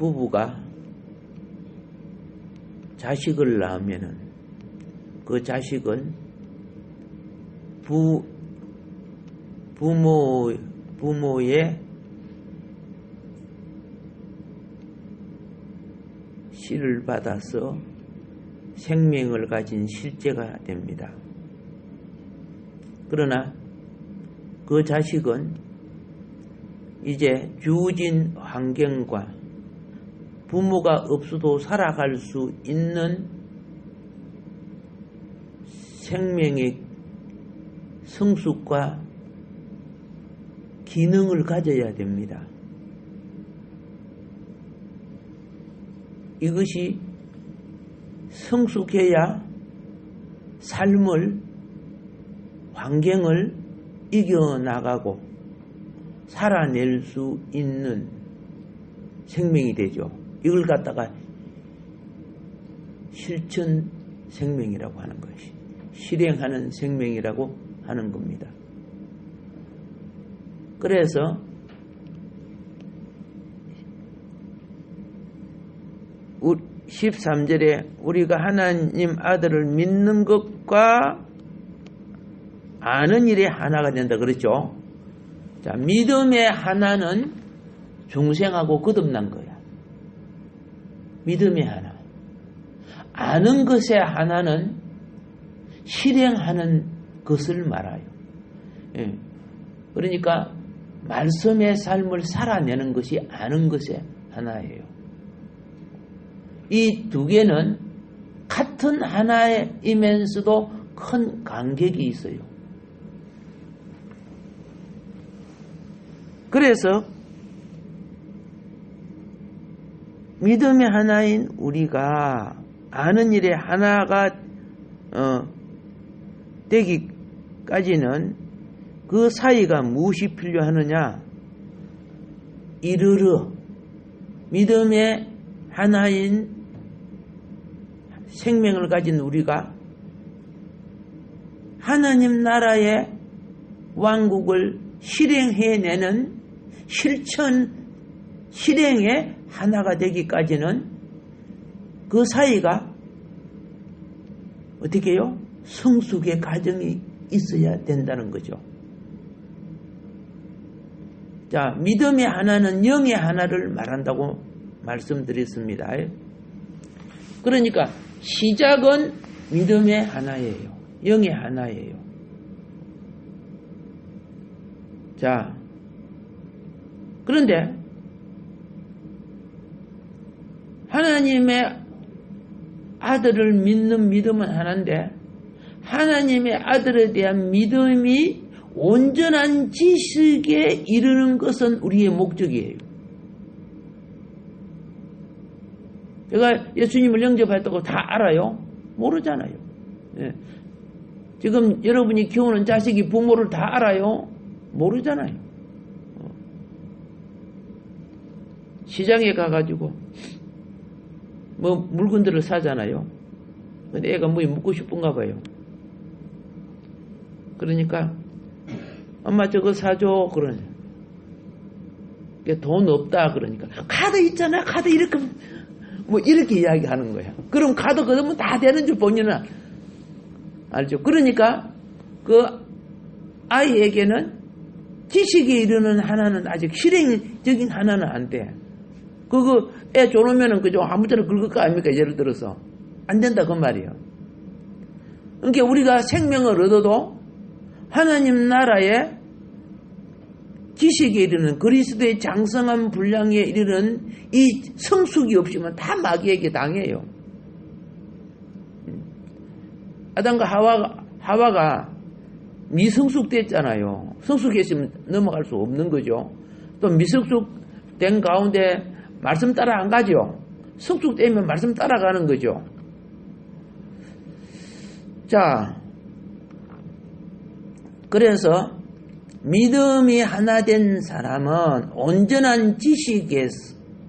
부부가 자식을 낳으면은 그 자식은 부모의 씨를 받아서 생명을 가진 실제가 됩니다. 그러나 그 자식은 이제 주어진 환경과 부모가 없어도 살아갈 수 있는 생명의 성숙과 기능을 가져야 됩니다. 이것이 성숙해야 삶을, 환경을 이겨나가고 살아낼 수 있는 생명이 되죠. 이걸 갖다가 실천 생명이라고 하는 것이, 실행하는 생명이라고 하는 겁니다. 그래서 우리 13절에 우리가 하나님 아들을 믿는 것과 아는 일에 하나가 된다 그랬죠. 자, 믿음의 하나는 중생하고 거듭난 거야. 믿음의 하나. 아는 것의 하나는 실행하는 것을 말아요. 예. 그러니까 말씀의 삶을 살아내는 것이 아는 것의 하나예요. 이 두 개는 같은 하나이면서도 큰 간격이 있어요. 그래서 믿음의 하나인 우리가 아는 일에 하나가 되기까지는 그 사이가 무엇이 필요하느냐? 이르르 믿음의 하나인 생명을 가진 우리가 하나님 나라의 왕국을 실행해내는 실행의 하나가 되기까지는 그 사이가 어떻게 해요? 성숙의 과정이 있어야 된다는 거죠. 자, 믿음의 하나는 영의 하나를 말한다고 말씀드렸습니다. 그러니까 시작은 믿음의 하나예요. 영의 하나예요. 자, 그런데 하나님의 아들을 믿는 믿음은 하나인데 하나님의 아들에 대한 믿음이 온전한 지식에 이르는 것은 우리의 목적이에요. 제가 예수님을 영접했다고 다 알아요? 모르잖아요. 예. 지금 여러분이 키우는 자식이 부모를 다 알아요? 모르잖아요. 시장에 가가지고 뭐 물건들을 사잖아요. 근데 애가 뭐 먹고 싶은가 봐요. 그러니까 엄마 저거 사줘 그러냐. 돈 없다 그러니까 카드 있잖아. 카드 이렇게 뭐 이렇게 이야기하는 거야. 그럼 카드 걷으면 다 되는 줄 본인은 알죠. 그러니까 그 아이에게는 지식에 이르는 하나는 아직 실행적인 하나는 안 돼. 그거 애 줘놓으면은 그죠 아무데나 긁을 거 아닙니까? 예를 들어서 안 된다 그 말이에요. 그러니까 우리가 생명을 얻어도 하나님 나라의 지식에 이르는 그리스도의 장성한 분량에 이르는 이 성숙이 없으면 다 마귀에게 당해요. 아담과 하와가 미성숙됐잖아요. 성숙했으면 넘어갈 수 없는 거죠. 또 미성숙된 가운데 말씀 따라 안 가죠. 성숙되면 말씀 따라가는 거죠. 자, 그래서 믿음이 하나 된 사람은 온전한 지식에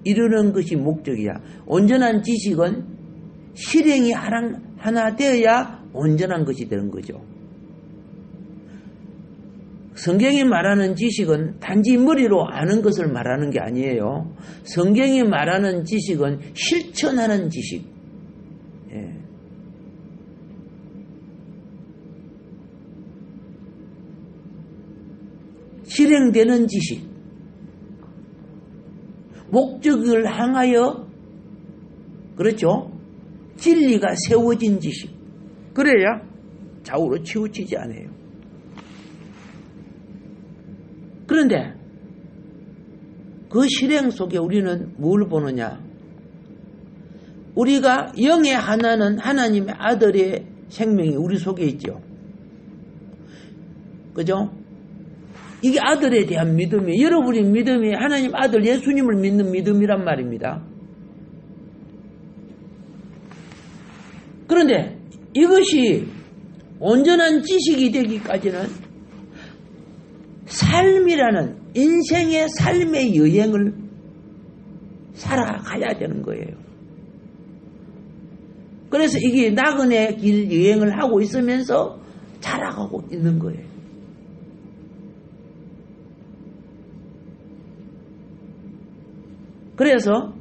이르는 것이 목적이야. 온전한 지식은 실행이 하나 되어야 온전한 것이 되는 거죠. 성경이 말하는 지식은 단지 머리로 아는 것을 말하는 게 아니에요. 성경이 말하는 지식은 실천하는 지식. 예. 실행되는 지식. 목적을 향하여, 그렇죠? 진리가 세워진 지식. 그래야 좌우로 치우치지 않아요. 그런데 그 실행 속에 우리는 뭘 보느냐? 우리가 영의 하나는 하나님의 아들의 생명이 우리 속에 있죠. 그죠? 이게 아들에 대한 믿음이에요. 여러분의 믿음이 하나님 아들 예수님을 믿는 믿음이란 말입니다. 그런데 이것이 온전한 지식이 되기까지는 삶이라는 인생의 삶의 여행을 살아가야 되는 거예요. 그래서 이게 나그네 길 여행을 하고 있으면서 자라가고 있는 거예요. 그래서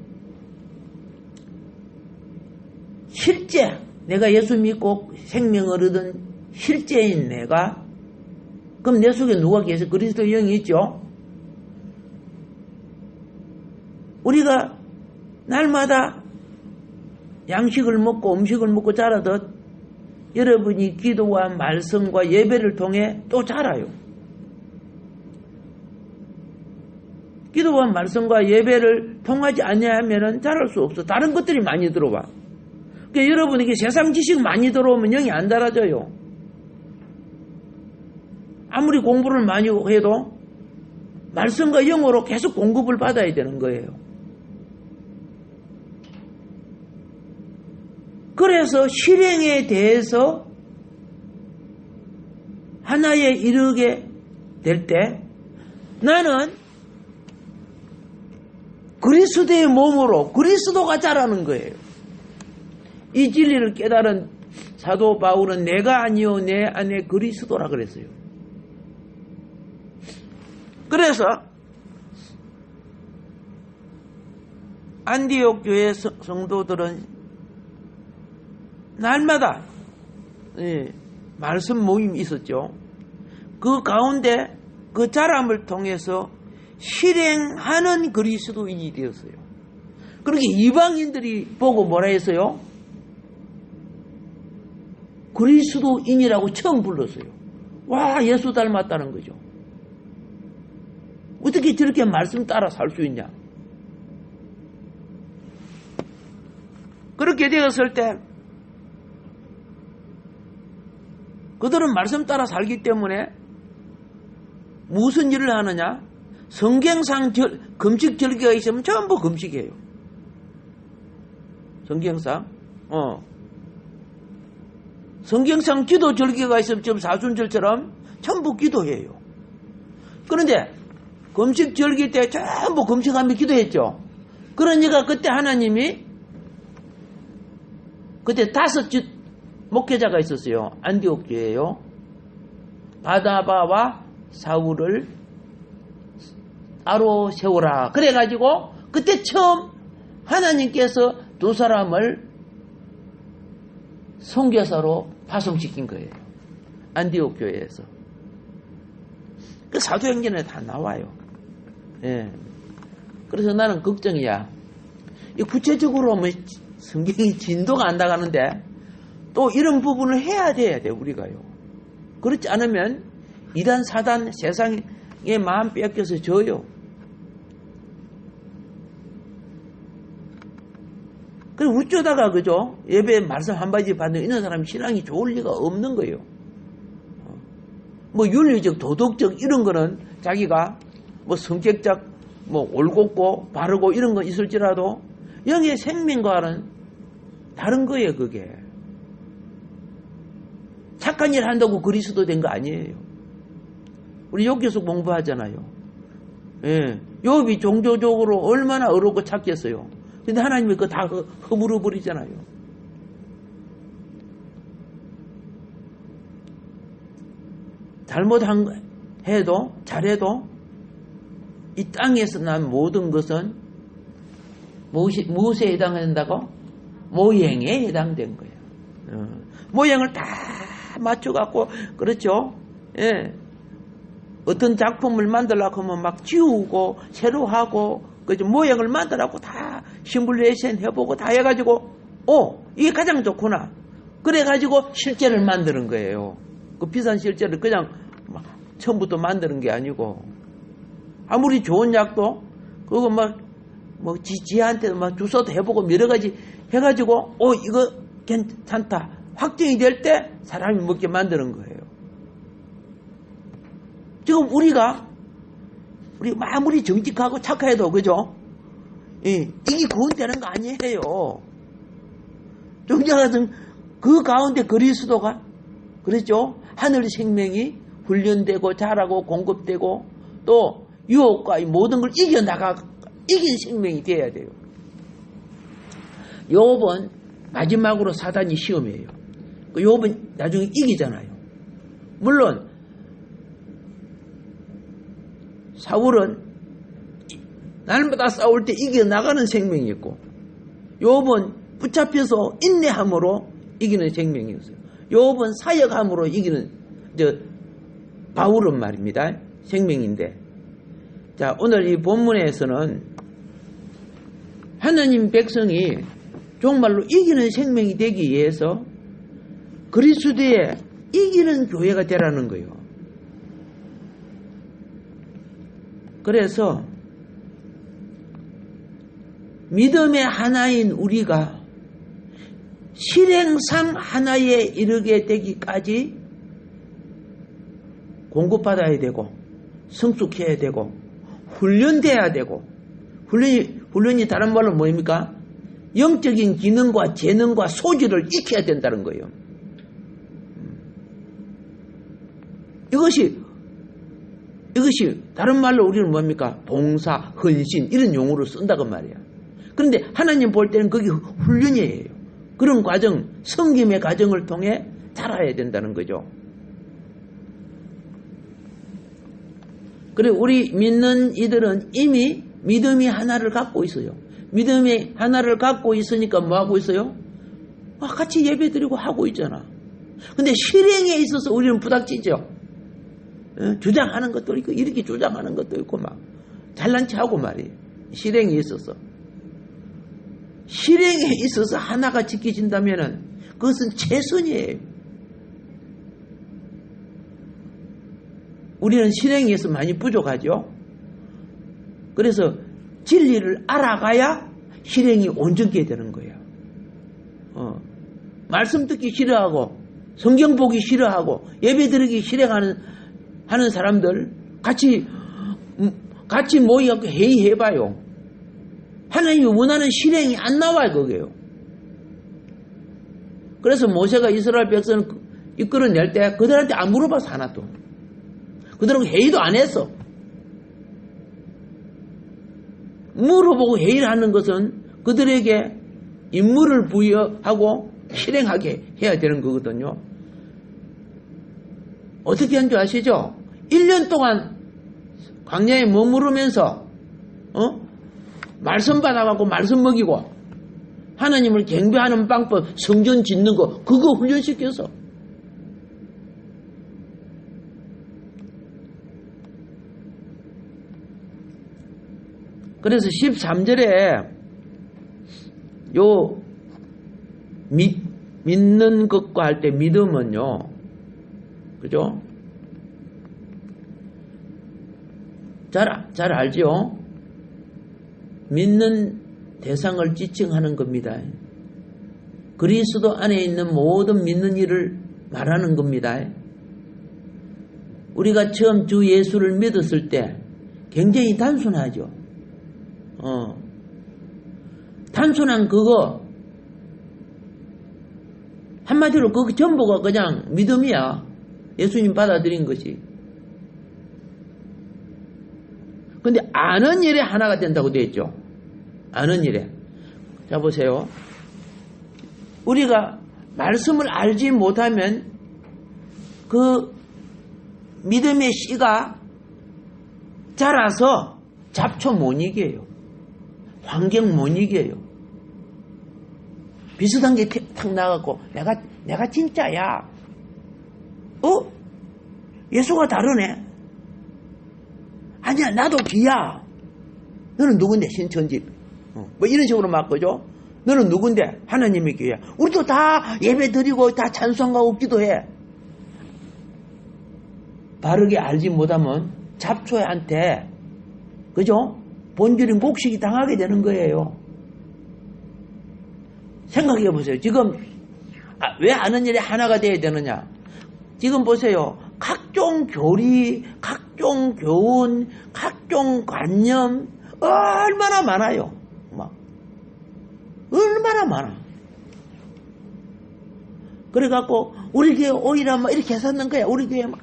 실제 내가 예수 믿고 생명을 얻은 실제인 내가, 그럼 내 속에 누가 계세요? 그리스도 영이 있죠? 우리가 날마다 양식을 먹고 음식을 먹고 자라듯 여러분이 기도와 말씀과 예배를 통해 또 자라요. 기도와 말씀과 예배를 통하지 않냐면 자랄 수 없어. 다른 것들이 많이 들어와. 그러니까 여러분에게 세상 지식 많이 들어오면 영이 안 달아져요. 아무리 공부를 많이 해도 말씀과 영어로 계속 공급을 받아야 되는 거예요. 그래서 실행에 대해서 하나에 이르게 될 때 나는 그리스도의 몸으로 그리스도가 자라는 거예요. 이 진리를 깨달은 사도 바울은 내가 아니요 내 안에 그리스도라 그랬어요. 그래서 안디옥 교회 성도들은 날마다 말씀 모임이 있었죠. 그 가운데 그 자람을 통해서 실행하는 그리스도인이 되었어요. 그렇게 이방인들이 보고 뭐라 했어요? 그리스도인이라고 처음 불렀어요. 와, 예수 닮았다는 거죠. 어떻게 저렇게 말씀 따라 살 수 있냐? 그렇게 되었을 때 그들은 말씀 따라 살기 때문에 무슨 일을 하느냐? 성경상 금식 절기가 있으면 전부 금식이에요. 성경상 성경상 기도 절기가 있으면 지금 사순절처럼 전부 기도해요. 그런데 금식 절기 때 전부 금식하며 기도했죠. 그러니까 그때 하나님이 그때 5 목회자가 있었어요. 안디옥 교회요. 바나바와 사울을 따로 세우라. 그래가지고 그때 처음 하나님께서 2 사람을 선교사로 파송시킨 거예요. 안디옥 교회에서. 그 사도행전에 다 나와요. 예. 그래서 나는 걱정이야. 구체적으로 뭐 성경이 진도가 안 나가는데 또 이런 부분을 해야 돼 우리가요. 그렇지 않으면 이단 사단 세상의 마음 뺏겨서 져요. 그리고 어쩌다가 그죠? 예배 말씀 한마디 받는 이런 사람이 신앙이 좋을 리가 없는 거예요. 뭐 윤리적 도덕적 이런 거는 자기가 뭐 성격적 뭐 올곧고 바르고 이런 거 있을지라도 영의 생명과는 다른 거예요. 그게 착한 일 한다고 그리스도 된 거 아니에요. 우리 욥기서 공부하잖아요. 예, 욥이 종교적으로 얼마나 어렵고 착했어요. 근데 하나님이 그거 다 허물어 버리잖아요. 잘못한 해도 잘해도 이 땅에서 난 모든 것은 무엇에 해당한다고? 모형에 해당된 거예요. 모형을 다 맞춰갖고 그렇죠. 예. 어떤 작품을 만들려고 하면 막 지우고 새로 하고 그죠. 모형을 만들라고 다 시뮬레이션 해보고 다 해가지고 이게 가장 좋구나. 그래가지고 실제를 만드는 거예요. 그 비싼 실제를 그냥 처음부터 만드는 게 아니고 아무리 좋은 약도 그거 뭐 지한테도 막 주사도 해보고 여러 가지 해가지고 이거 괜찮다 확정이 될 때 사람이 먹게 만드는 거예요. 지금 우리 아무리 정직하고 착해도 그죠? 이게 구원되는 거 아니에요. 정작 그 가운데 그리스도가 그렇죠? 하늘 생명이 훈련되고 자라고 공급되고 또 유혹과 모든 걸 이긴 생명이 되어야 돼요. 욥은 마지막으로 사단이 시험이에요. 욥은 나중에 이기잖아요. 물론 사울은 날마다 싸울 때 이겨나가는 생명이 있고 욥은 붙잡혀서 인내함으로 이기는 생명이었어요. 욥은 사역함으로 이기는 바울은 말입니다. 생명인데 자 오늘 이 본문에서는 하나님 백성이 정말로 이기는 생명이 되기 위해서 그리스도의 이기는 교회가 되라는 거예요. 그래서 믿음의 하나인 우리가 실행상 하나에 이르게 되기까지 공급받아야 되고 성숙해야 되고 훈련돼야 되고 훈련이 다른 말로 뭐입니까? 영적인 기능과 재능과 소질을 익혀야 된다는 거예요. 이것이 다른 말로 우리는 뭡니까? 봉사, 헌신 이런 용어로 쓴다고 말이야. 그런데 하나님 볼 때는 그게 훈련이에요. 그런 과정, 섬김의 과정을 통해 자라야 된다는 거죠. 그래 우리 믿는 이들은 이미 믿음이 하나를 갖고 있어요. 믿음이 하나를 갖고 있으니까 뭐 하고 있어요? 같이 예배 드리고 하고 있잖아. 근데 실행에 있어서 우리는 부닥치죠. 주장하는 것도 있고 이렇게 주장하는 것도 있고 막 잘난 체하고 말이에요. 실행에 있어서. 실행에 있어서 하나가 지켜진다면 그것은 최선이에요. 우리는 실행에서 많이 부족하죠. 그래서 진리를 알아가야 실행이 온전케 되는 거예요. 말씀 듣기 싫어하고 성경 보기 싫어하고 예배 드리기 싫어하는 사람들 같이 모여서 회의해봐요. 하나님이 원하는 실행이 안 나와요. 그게요. 그래서 모세가 이스라엘 백성을 이끌어낼 때 그들한테 안 물어봐서 하나도. 그들하고 회의도 안 했어. 물어보고 회의를 하는 것은 그들에게 임무를 부여하고 실행하게 해야 되는 거거든요. 어떻게 한 줄 아시죠? 1년 동안 광야에 머무르면서 말씀 받아갖고 말씀 먹이고 하나님을 경배하는 방법, 성전 짓는 거 그거 훈련시켜서 그래서 13절에 요 믿는 것과 할 때 믿음은요, 그죠? 잘 알죠? 믿는 대상을 지칭하는 겁니다. 그리스도 안에 있는 모든 믿는 일을 말하는 겁니다. 우리가 처음 주 예수를 믿었을 때 굉장히 단순하죠. 단순한 그거 한마디로 그 전부가 그냥 믿음이야. 예수님 받아들인 것이. 근데 아는 일에 하나가 된다고 되어 있죠. 아는 일에. 자 보세요. 우리가 말씀을 알지 못하면 그 믿음의 씨가 자라서 잡초 못 이겨요. 환경 못 이겨요. 비슷한 게 탁 나가고 내가 진짜야. 예수가 다르네. 아니야, 나도 비야. 너는 누군데? 신천지. 뭐 이런 식으로 막 그죠? 너는 누군데? 하나님의 교회야. 우리도 다 예배 드리고 다 찬송하고 기도해. 바르게 알지 못하면 잡초한테 그죠? 본질인 곡식이 당하게 되는 거예요. 생각해 보세요. 지금 왜 아는 일이 하나가 돼야 되느냐? 지금 보세요. 각종 교리, 각종 교훈, 각종 관념 얼마나 많아요. 막 얼마나 많아. 그래갖고 우리 교회 오히려 막 이렇게 했었는 거야. 우리 교회 막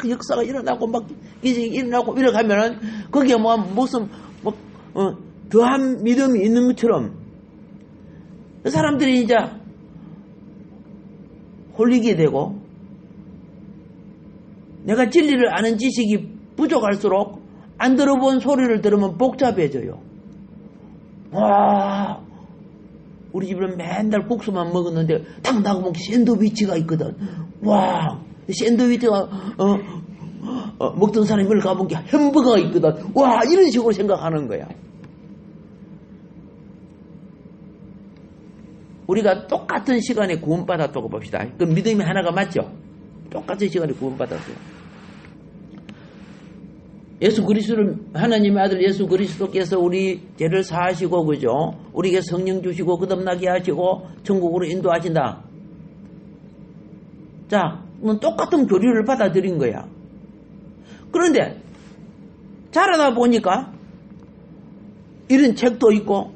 역사가 일어나고 막 기적이 일어나고 이렇게 하면은 거기에 뭐 무슨 더한 믿음이 있는 것처럼 그 사람들이 이제 홀리게 되고 내가 진리를 아는 지식이 부족할수록 안 들어본 소리를 들으면 복잡해져요. 와, 우리 집은 맨날 국수만 먹었는데 탁 나가보면 샌드위치가 있거든. 와, 샌드위치가 먹던 사람이 뭘 가보면 햄버거가 있거든. 와, 이런 식으로 생각하는 거야. 우리가 똑같은 시간에 구원받았다고 봅시다. 그 믿음이 하나가 맞죠? 똑같은 시간에 구원받았어요. 예수 그리스도를, 하나님의 아들 예수 그리스도께서 우리 죄를 사하시고, 그죠? 우리에게 성령 주시고, 거듭나게 하시고, 천국으로 인도하신다. 자, 똑같은 교리를 받아들인 거야. 그런데, 자라다 보니까, 이런 책도 있고,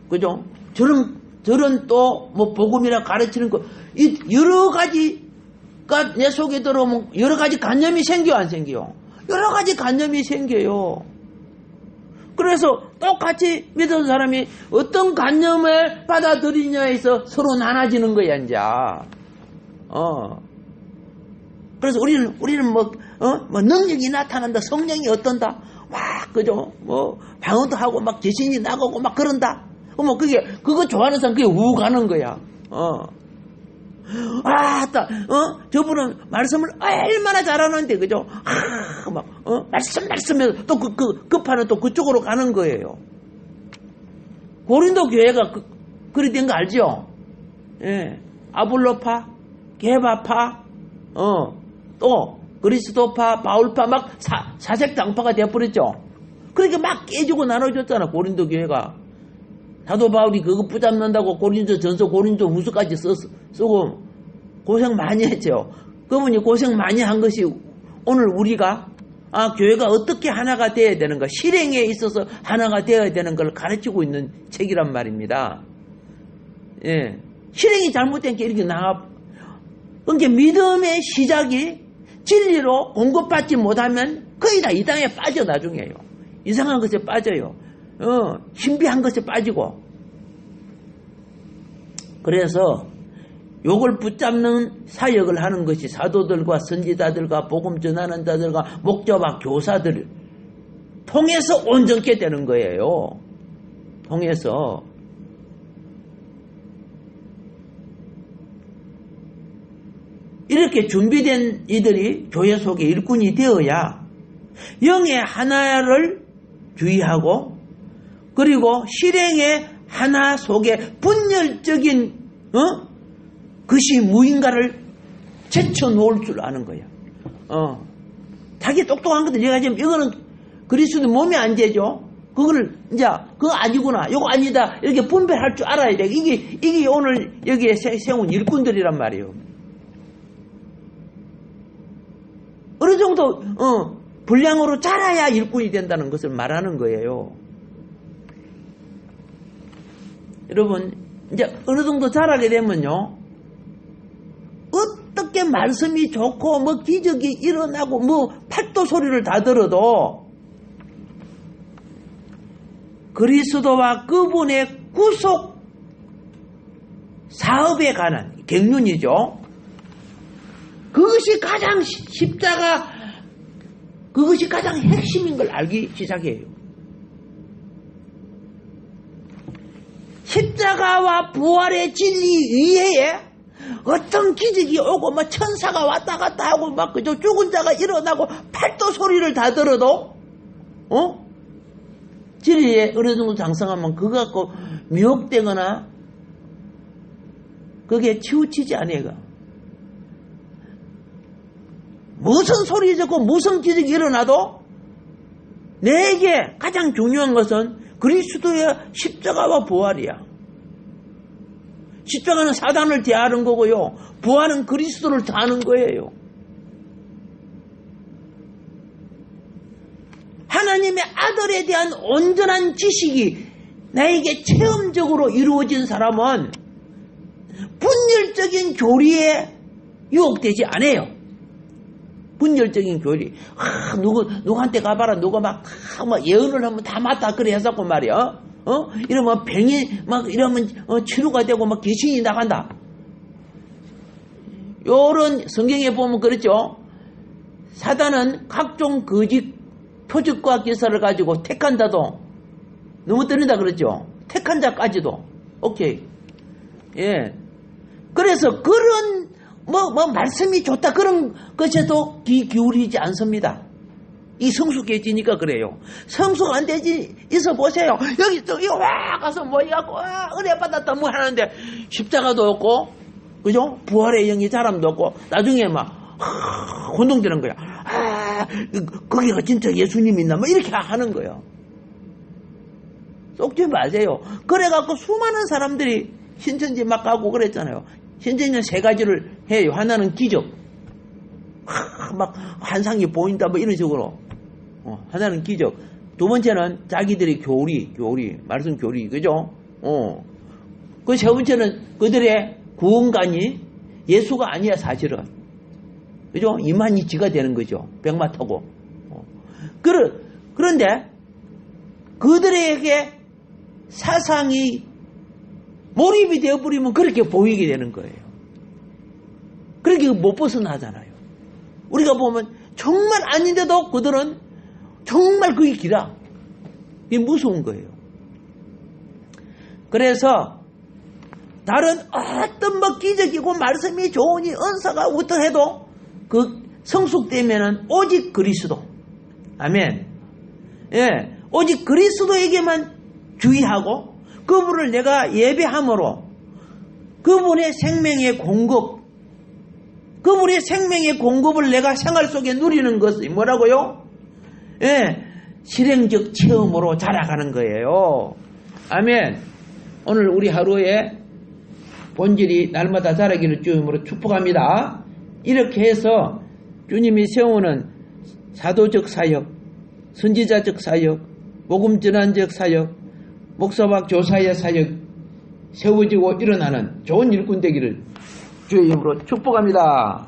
그죠? 저런 또, 복음이라 가르치는 거, 이 여러 가지가 내 속에 들어오면 여러 가지 관념이 생겨, 안 생겨요? 여러 가지 관념이 생겨요. 그래서 똑같이 믿은 사람이 어떤 관념을 받아들이냐에서 서로 나눠지는 거야, 이제. 그래서 우리는 능력이 나타난다, 성령이 어떤다, 와, 그죠? 방언도 하고 막 귀신이 나가고 막 그런다. 그거 좋아하는 사람 그게 우 가는 거야. 저분은 말씀을 얼마나 잘하는데, 그죠? 말씀해서 또 급하는 또 그쪽으로 가는 거예요. 고린도 교회가 그리 된 거 알죠? 예. 아볼로파, 게바파, 또 그리스도파, 바울파 막 사색당파가 되어버렸죠? 그렇게 막 깨지고 나눠졌잖아, 고린도 교회가. 사도 바울이 그거 붙잡는다고 고린도 전서, 고린도 후서까지 쓰고 고생 많이 했죠. 그분이 고생 많이 한 것이 오늘 우리가 교회가 어떻게 하나가 되어야 되는가, 실행에 있어서 하나가 되어야 되는 걸 가르치고 있는 책이란 말입니다. 예. 실행이 잘못된 게 이렇게 그러니까 믿음의 시작이 진리로 공급받지 못하면 거의 다 이 땅에 빠져, 나중에요. 이상한 것에 빠져요. 신비한 것에 빠지고. 그래서 요걸 붙잡는 사역을 하는 것이 사도들과 선지자들과 복음 전하는 자들과 목자와 교사들 통해서 온전케 되는 거예요. 통해서. 이렇게 준비된 이들이 교회 속에 일꾼이 되어야 영의 하나를 주의하고, 그리고 실행의 하나 속에 분열적인 것이 무인가를 제쳐놓을 줄 아는 거야. 자기 똑똑한 것들 얘가 지금 이거는 그리스도 몸에 안 되죠. 그거를 이제 그거 아니구나, 이거 아니다, 이렇게 분별할 줄 알아야 돼. 이게 오늘 여기에 세운 일꾼들이란 말이에요. 어느 정도 분량으로 자라야 일꾼이 된다는 것을 말하는 거예요. 여러분, 이제 어느 정도 자라게 되면요, 어떻게 말씀이 좋고 기적이 일어나고 팔도 소리를 다 들어도 그리스도와 그분의 구속 사업에 관한 경륜이죠. 그것이 가장 십자가 그것이 가장 핵심인 걸 알기 시작해요. 십자가와 부활의 진리 이외에 어떤 기적이 오고 뭐 천사가 왔다 갔다 하고 막 그저 죽은 자가 일어나고 팔도 소리를 다 들어도 진리에 어느 정도 장성하면 그거 갖고 미혹되거나 그게 치우치지 않아요. 무슨 소리 듣고 무슨 기적이 일어나도 내게 가장 중요한 것은 그리스도의 십자가와 부활이야. 십자가는 사단을 대하는 거고요. 부활은 그리스도를 대하는 거예요. 하나님의 아들에 대한 온전한 지식이 나에게 체험적으로 이루어진 사람은 분열적인 교리에 유혹되지 않아요. 분열적인 교리. 누구한테 가봐라. 누가 막 예언을 하면 다 맞다. 그래 했었고 말이야. 이러면 병이 이러면 치료가 되고 막 귀신이 나간다. 요런 성경에 보면 그렇죠. 사단은 각종 거짓 표적과 기사를 가지고 택한 자도 넘어뜨린다 그랬죠. 택한 자까지도. 오케이. 예. 그래서 그런 말씀이 좋다 그런 것에도 귀 기울이지 않습니다. 이 성숙해지니까 그래요. 성숙 안 되지 있어 보세요. 여기 와 가서 이갖고 은혜 받았다 하는데 십자가도 없고 그죠? 부활의 영이 자람도 없고 나중에 막 혼동되는 거야. 거기가 진짜 예수님 있나 이렇게 하는 거예요. 쏙지 마세요. 그래갖고 수많은 사람들이 신천지 막 가고 그랬잖아요. 신천지는 세 가지를 해요. 하나는 기적. 막 환상이 보인다 이런 식으로. 하나는 기적. 두 번째는 자기들의 교리, 말씀 교리, 그죠? 그 세 번째는 그들의 구원관이 예수가 아니야, 사실은. 그죠? 이만희 지가 되는 거죠. 백마 타고. 그런데 그들에게 사상이 몰입이 되어버리면 그렇게 보이게 되는 거예요. 그렇게 못 벗어나잖아요. 우리가 보면 정말 아닌데도 그들은 정말 그게 길어. 이게 무서운 거예요. 그래서 다른 어떤 기적이고 말씀이 좋으니 은사가 어떠해도 그 성숙되면은 오직 그리스도. 아멘. 예, 오직 그리스도에게만 주의하고 그분을 내가 예배함으로 그분의 생명의 공급, 그분의 생명의 공급을 내가 생활 속에 누리는 것이 뭐라고요? 예, 실행적 체험으로 자라가는 거예요. 아멘. 오늘 우리 하루에 본질이 날마다 자라기를 주님으로 축복합니다. 이렇게 해서 주님이 세우는 사도적 사역, 선지자적 사역, 복음 전환적 사역, 목사와 교사의 사역 세워지고 일어나는 좋은 일꾼 되기를 주의 이름으로 축복합니다.